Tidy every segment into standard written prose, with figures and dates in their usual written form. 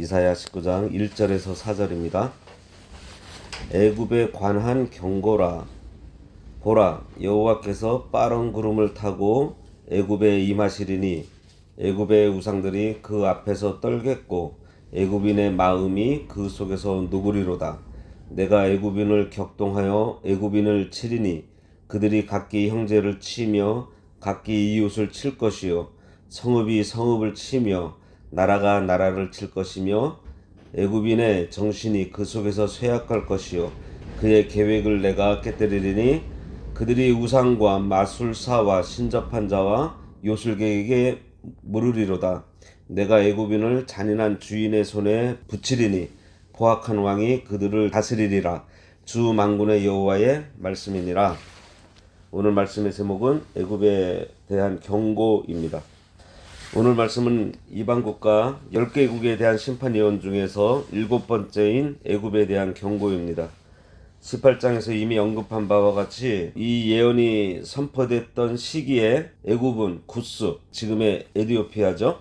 이사야 19장 1절에서 4절입니다. 애굽에 관한 경고라. 보라, 여호와께서 빠른 구름을 타고 애굽에 임하시리니 애굽의 우상들이 그 앞에서 떨겠고 애굽인의 마음이 그 속에서 누구리로다. 내가 애굽인을 격동하여 애굽인을 치리니 그들이 각기 형제를 치며 각기 이웃을 칠 것이요 성읍이 성읍을 치며 나라가 나라를 칠 것이며 애굽인의 정신이 그 속에서 쇠약할 것이요 그의 계획을 내가 깨뜨리리니 그들이 우상과 마술사와 신접한 자와 요술객에게 물으리로다. 내가 애굽인을 잔인한 주인의 손에 붙이리니 포악한 왕이 그들을 다스리리라. 주 만군의 여호와의 말씀이니라. 오늘 말씀의 제목은 애굽에 대한 경고입니다. 오늘 말씀은 이방국가 10개국에 대한 심판 예언 중에서 7번째인 애굽에 대한 경고입니다. 18장에서 이미 언급한 바와 같이 이 예언이 선포됐던 시기에 애굽은 구스, 지금의 에티오피아죠.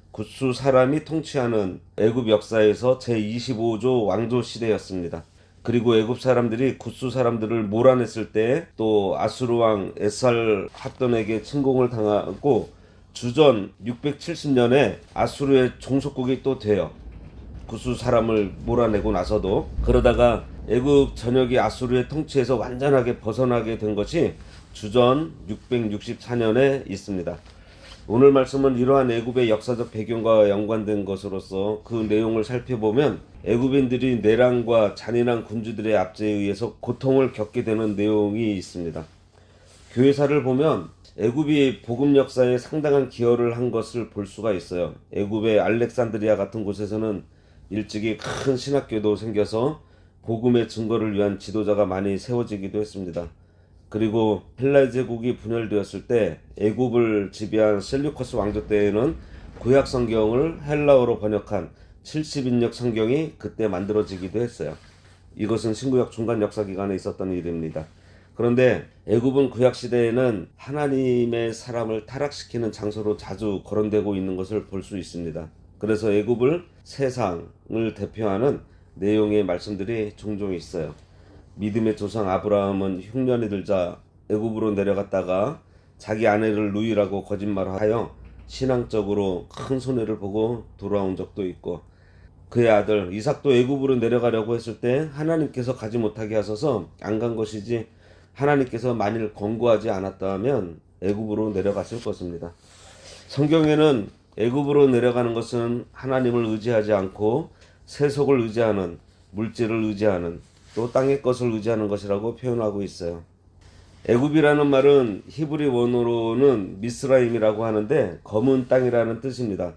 구스 사람이 통치하는 애굽 역사에서 제25조 왕조 시대였습니다. 그리고 애굽 사람들이 구스 사람들을 몰아냈을 때 또 아수르 왕 에살핫돈에게 침공을 당하고 주전 670년에 아수르의 종속국이 또 돼요. 구스 사람을 몰아내고 나서도. 그러다가 애굽 전역이 아수르의 통치에서 완전하게 벗어나게 된 것이 주전 664년에 있습니다. 오늘 말씀은 이러한 애굽의 역사적 배경과 연관된 것으로서 그 내용을 살펴보면 애굽인들이 내란과 잔인한 군주들의 압제에 의해서 고통을 겪게 되는 내용이 있습니다. 교회사를 보면 애굽이 복음 역사에 상당한 기여를 한 것을 볼 수가 있어요. 애굽의 알렉산드리아 같은 곳에서는 일찍이 큰 신학교도 생겨서 복음의 증거를 위한 지도자가 많이 세워지기도 했습니다. 그리고 헬라 제국이 분열되었을 때 애굽을 지배한 셀류커스 왕조 때에는 구약 성경을 헬라어로 번역한 70인역 성경이 그때 만들어지기도 했어요. 이것은 신구약 중간 역사 기간에 있었던 일입니다. 그런데 애굽은 구약 시대에는 하나님의 사람을 타락시키는 장소로 자주 거론되고 있는 것을 볼 수 있습니다. 그래서 애굽을 세상을 대표하는 내용의 말씀들이 종종 있어요. 믿음의 조상 아브라함은 흉년이 들자 애굽으로 내려갔다가 자기 아내를 누이라고 거짓말하여 신앙적으로 큰 손해를 보고 돌아온 적도 있고, 그의 아들 이삭도 애굽으로 내려가려고 했을 때 하나님께서 가지 못하게 하셔서 안 간 것이지, 하나님께서 만일 권고하지 않았다면 애굽으로 내려갔을 것입니다. 성경에는 애굽으로 내려가는 것은 하나님을 의지하지 않고 세속을 의지하는, 물질을 의지하는, 또 땅의 것을 의지하는 것이라고 표현하고 있어요. 애굽이라는 말은 히브리 원어로는 미스라임이라고 하는데 검은 땅이라는 뜻입니다.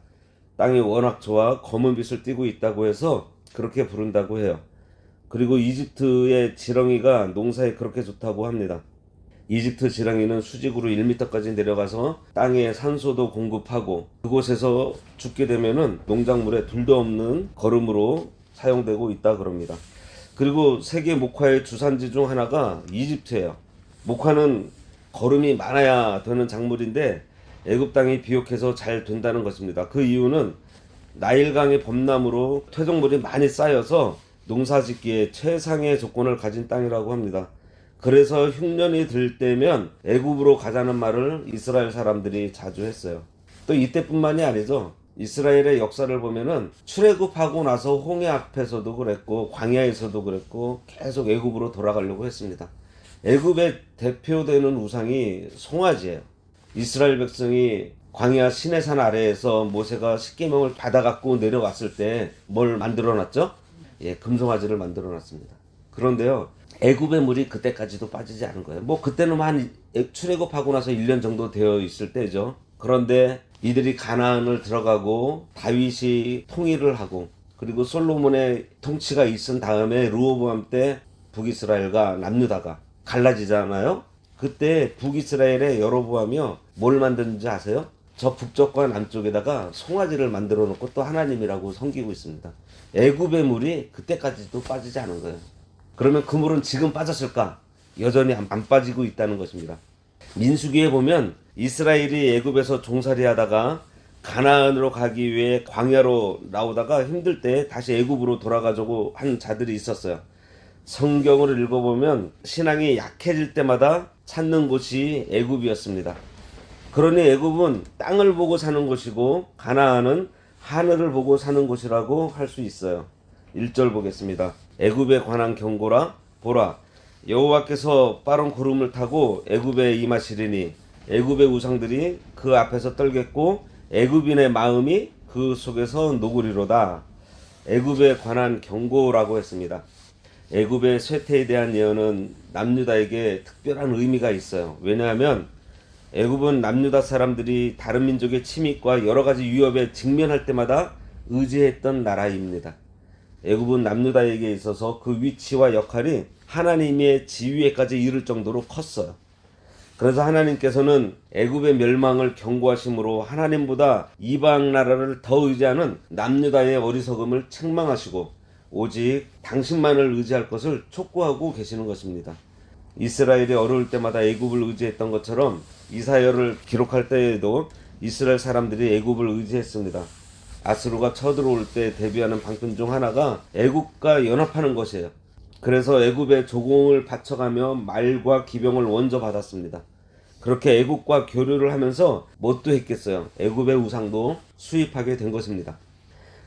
땅이 워낙 좋아 검은 빛을 띠고 있다고 해서 그렇게 부른다고 해요. 그리고 이집트의 지렁이가 농사에 그렇게 좋다고 합니다. 이집트 지렁이는 수직으로 1m까지 내려가서 땅에 산소도 공급하고 그곳에서 죽게 되면은 농작물에 둘도 없는 거름으로 사용되고 있다 그럽니다. 그리고 세계 목화의 주산지 중 하나가 이집트예요. 목화는 거름이 많아야 되는 작물인데 애굽 땅이 비옥해서 잘 된다는 것입니다. 그 이유는 나일강의 범람으로 퇴적물이 많이 쌓여서 농사짓기에 최상의 조건을 가진 땅이라고 합니다. 그래서 흉년이 들 때면 애굽으로 가자는 말을 이스라엘 사람들이 자주 했어요. 또 이때뿐만이 아니죠. 이스라엘의 역사를 보면은 출애굽하고 나서 홍해 앞에서도 그랬고 광야에서도 그랬고 계속 애굽으로 돌아가려고 했습니다. 애굽의 대표되는 우상이 송아지예요. 이스라엘 백성이 광야 시내산 아래에서 모세가 십계명을 받아갖고 내려왔을 때 뭘 만들어놨죠? 금송아지를 만들어놨습니다. 그런데요, 애굽의 물이 그때까지도 빠지지 않은 거예요. 그때는 한 출애굽하고 나서 1년 정도 되어 있을 때죠. 그런데 이들이 가나안을 들어가고 다윗이 통일을 하고 그리고 솔로몬의 통치가 있은 다음에 르호보암 때 북이스라엘과 남유다가 갈라지잖아요. 그때 북이스라엘의 여로보암이요, 뭘 만드는지 아세요? 저 북쪽과 남쪽에다가 송아지를 만들어 놓고 또 하나님이라고 섬기고 있습니다. 애굽의 물이 그때까지도 빠지지 않은 거예요. 그러면 그 물은 지금 빠졌을까? 여전히 안 빠지고 있다는 것입니다. 민수기에 보면 이스라엘이 애굽에서 종살이 하다가 가나안으로 가기 위해 광야로 나오다가 힘들 때 다시 애굽으로 돌아가자고 한 자들이 있었어요. 성경을 읽어보면 신앙이 약해질 때마다 찾는 곳이 애굽이었습니다. 그러니 애굽은 땅을 보고 사는 곳이고 가나안은 하늘을 보고 사는 곳이라고 할 수 있어요. 1절 보겠습니다. 애굽에 관한 경고라. 보라, 여호와께서 빠른 구름을 타고 애굽에 임하시리니 애굽의 우상들이 그 앞에서 떨겠고 애굽인의 마음이 그 속에서 녹으리로다. 애굽에 관한 경고라고 했습니다. 애굽의 쇠퇴에 대한 예언은 남유다에게 특별한 의미가 있어요. 왜냐하면 애굽은 남유다 사람들이 다른 민족의 침입과 여러 가지 위협에 직면할 때마다 의지했던 나라입니다. 애굽은 남유다에게 있어서 그 위치와 역할이 하나님의 지위에까지 이를 정도로 컸어요. 그래서 하나님께서는 애굽의 멸망을 경고하심으로 하나님보다 이방 나라를 더 의지하는 남유다의 어리석음을 책망하시고 오직 당신만을 의지할 것을 촉구하고 계시는 것입니다. 이스라엘이 어려울 때마다 애굽을 의지했던 것처럼 이사야를 기록할 때에도 이스라엘 사람들이 애굽을 의지했습니다. 아수르가 쳐들어올 때 대비하는 방편 중 하나가 애굽과 연합하는 것이에요. 그래서 애굽에 조공을 바쳐가며 말과 기병을 원저 받았습니다. 그렇게 애굽과 교류를 하면서 뭣도 했겠어요. 애굽의 우상도 수입하게 된 것입니다.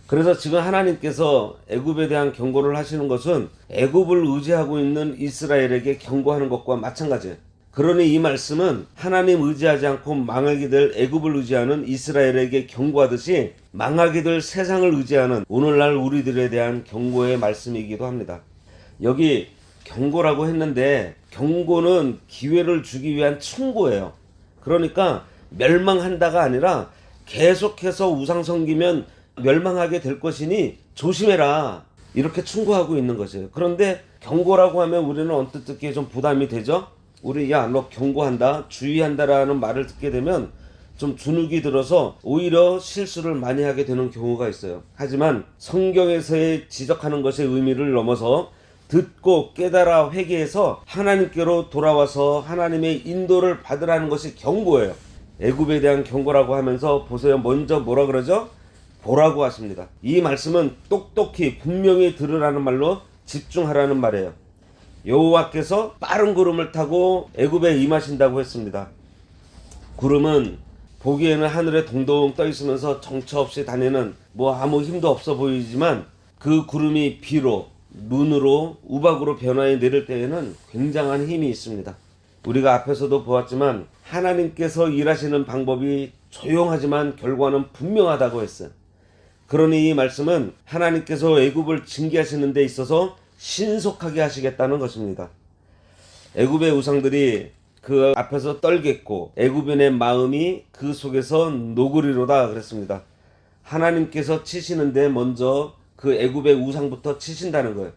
그래서 지금 하나님께서 애굽에 대한 경고를 하시는 것은 애굽을 의지하고 있는 이스라엘에게 경고하는 것과 마찬가지예요. 그러니 이 말씀은 하나님 의지하지 않고 망하게 될 애굽을 의지하는 이스라엘에게 경고하듯이 망하게 될 세상을 의지하는 오늘날 우리들에 대한 경고의 말씀이기도 합니다. 여기 경고라고 했는데 경고는 기회를 주기 위한 충고예요. 그러니까 멸망한다가 아니라 계속해서 우상 섬기면 멸망하게 될 것이니 조심해라, 이렇게 충고하고 있는 것이에요. 그런데 경고라고 하면 우리는 언뜻 듣기에 좀 부담이 되죠. 우리 야 너 경고한다, 주의한다라는 말을 듣게 되면 좀 주눅이 들어서 오히려 실수를 많이 하게 되는 경우가 있어요. 하지만 성경에서의 지적하는 것의 의미를 넘어서 듣고 깨달아 회개해서 하나님께로 돌아와서 하나님의 인도를 받으라는 것이 경고예요. 애굽에 대한 경고라고 하면서 보세요. 먼저 뭐라 그러죠? 보라고 하십니다. 이 말씀은 똑똑히 분명히 들으라는 말로 집중하라는 말이에요. 여호와께서 빠른 구름을 타고 애굽에 임하신다고 했습니다. 구름은 보기에는 하늘에 동동 떠 있으면서 정처 없이 다니는 아무 힘도 없어 보이지만 그 구름이 비로, 눈으로, 우박으로 변화해 내릴 때에는 굉장한 힘이 있습니다. 우리가 앞에서도 보았지만 하나님께서 일하시는 방법이 조용하지만 결과는 분명하다고 했어요. 그러니 이 말씀은 하나님께서 애굽을 징계하시는 데 있어서 신속하게 하시겠다는 것입니다. 애굽의 우상들이 그 앞에서 떨겠고 애굽인의 마음이 그 속에서 녹으리로다 그랬습니다. 하나님께서 치시는데 먼저 그 애굽의 우상부터 치신다는 거예요.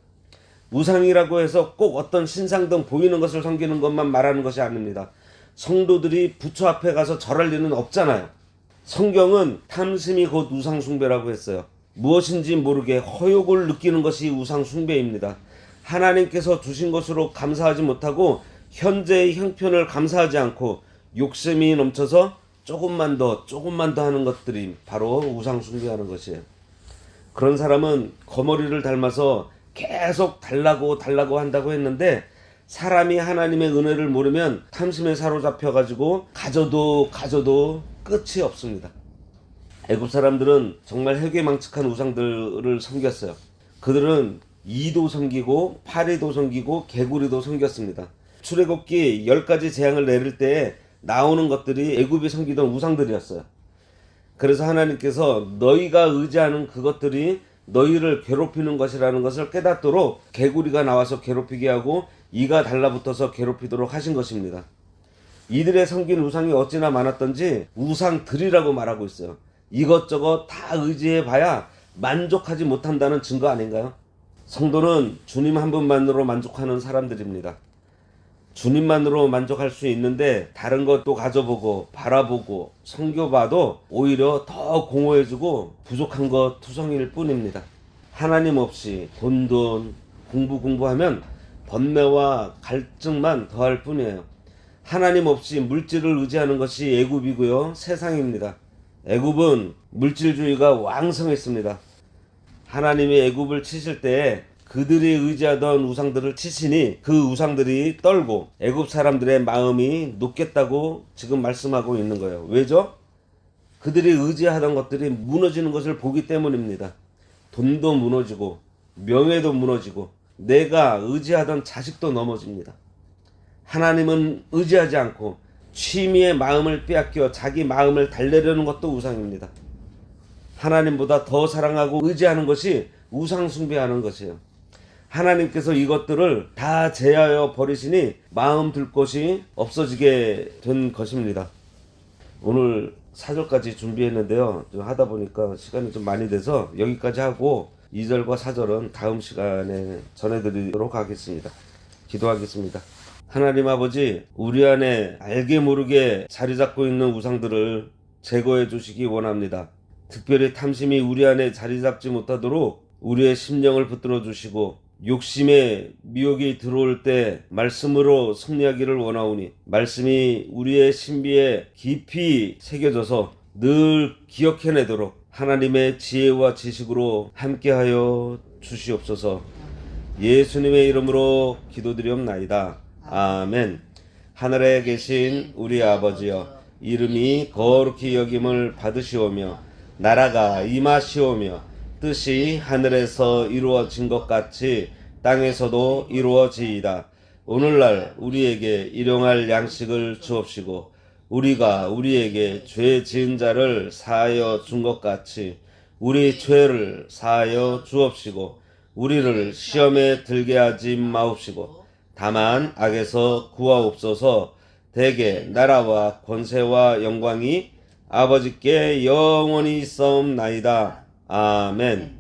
우상이라고 해서 꼭 어떤 신상 등 보이는 것을 섬기는 것만 말하는 것이 아닙니다. 성도들이 부처 앞에 가서 절할 일은 없잖아요. 성경은 탐심이 곧 우상 숭배라고 했어요. 무엇인지 모르게 허욕을 느끼는 것이 우상 숭배입니다. 하나님께서 주신 것으로 감사하지 못하고 현재의 형편을 감사하지 않고 욕심이 넘쳐서 조금만 더 하는 것들이 바로 우상 숭배하는 것이에요. 그런 사람은 거머리를 닮아서 계속 달라고 한다고 했는데 사람이 하나님의 은혜를 모르면 탐심에 사로잡혀가지고 가져도 끝이 없습니다. 애굽 사람들은 정말 회개망측한 우상들을 섬겼어요. 그들은 이도 섬기고 파리도 섬기고 개구리도 섬겼습니다. 출애굽기 10가지 재앙을 내릴 때에 나오는 것들이 애굽이 섬기던 우상들이었어요. 그래서 하나님께서 너희가 의지하는 그것들이 너희를 괴롭히는 것이라는 것을 깨닫도록 개구리가 나와서 괴롭히게 하고 이가 달라붙어서 괴롭히도록 하신 것입니다. 이들의 섬긴 우상이 어찌나 많았던지 우상들이라고 말하고 있어요. 이것저것 다 의지해봐야 만족하지 못한다는 증거 아닌가요? 성도는 주님 한 분만으로 만족하는 사람들입니다. 주님만으로 만족할 수 있는데 다른 것도 가져보고 바라보고 섬겨봐도 오히려 더 공허해지고 부족한 것 투성일 뿐입니다. 하나님 없이 돈 공부하면 번뇌와 갈증만 더할 뿐이에요. 하나님 없이 물질을 의지하는 것이 애굽이고요, 세상입니다. 애굽은 물질주의가 왕성했습니다. 하나님이 애굽을 치실 때 그들이 의지하던 우상들을 치시니 그 우상들이 떨고 애굽 사람들의 마음이 녹겠다고 지금 말씀하고 있는 거예요. 왜죠? 그들이 의지하던 것들이 무너지는 것을 보기 때문입니다. 돈도 무너지고 명예도 무너지고 내가 의지하던 자식도 넘어집니다. 하나님은 의지하지 않고 취미의 마음을 빼앗겨 자기 마음을 달래려는 것도 우상입니다. 하나님보다 더 사랑하고 의지하는 것이 우상 숭배하는 것이에요. 하나님께서 이것들을 다 제하여 버리시니 마음 둘 곳이 없어지게 된 것입니다. 오늘 4절까지 준비했는데요. 좀 하다 보니까 시간이 좀 많이 돼서 여기까지 하고 2절과 4절은 다음 시간에 전해드리도록 하겠습니다. 기도하겠습니다. 하나님 아버지, 우리 안에 알게 모르게 자리 잡고 있는 우상들을 제거해 주시기 원합니다. 특별히 탐심이 우리 안에 자리 잡지 못하도록 우리의 심령을 붙들어 주시고 욕심의 미혹이 들어올 때 말씀으로 승리하기를 원하오니 말씀이 우리의 신비에 깊이 새겨져서 늘 기억해내도록 하나님의 지혜와 지식으로 함께하여 주시옵소서. 예수님의 이름으로 기도드리옵나이다. 아멘. 하늘에 계신 우리 아버지여, 이름이 거룩히 여김을 받으시오며 나라가 임하시오며 뜻이 하늘에서 이루어진 것 같이 땅에서도 이루어지이다. 오늘날 우리에게 일용할 양식을 주옵시고 우리가 우리에게 죄 지은 자를 사하여 준 것 같이 우리 죄를 사하여 주옵시고 우리를 시험에 들게 하지 마옵시고 다만 악에서 구하옵소서. 대개 나라와 권세와 영광이 아버지께 영원히 있사옵나이다. 아멘.